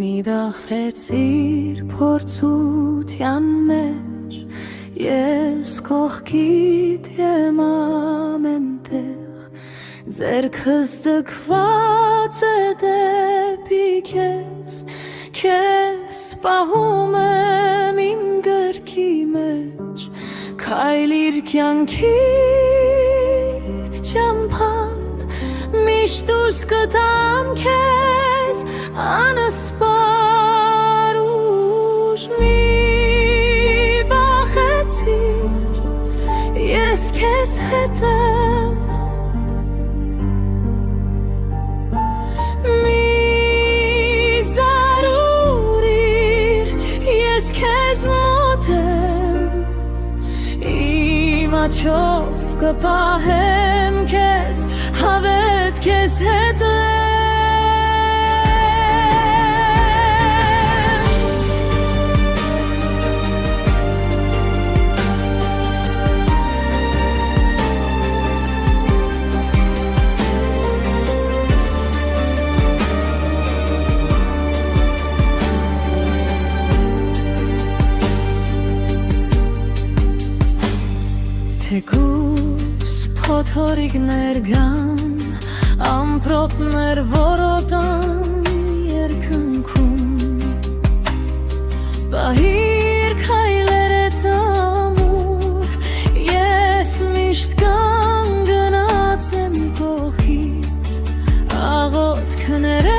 մի դախեցիր փորձության մեջ, ես կողքիդ եմ ամենտեղ, ձեռքս ձգված է դեպի քեզ, քեզ պահում եմ իմ գրքի մեջ, քայլիր կյանքիդ ճամփան, միշտ ուս կտամ քեզ անսպար ուժ, մի վախեցիր, ես քեզ հետ եմ, մի զարուրիր, ես քեզ մոտ եմ, իմ աչով կպահեմ քեզ, հավետ քեզ հետ եմ, թեկուզ փոթորիկներ գան, ամպրոպներ որոտան երկնքում, պահիր քայլերդ ամուր, ես միշտ կանգնած եմ կողքիդ, աղոթքները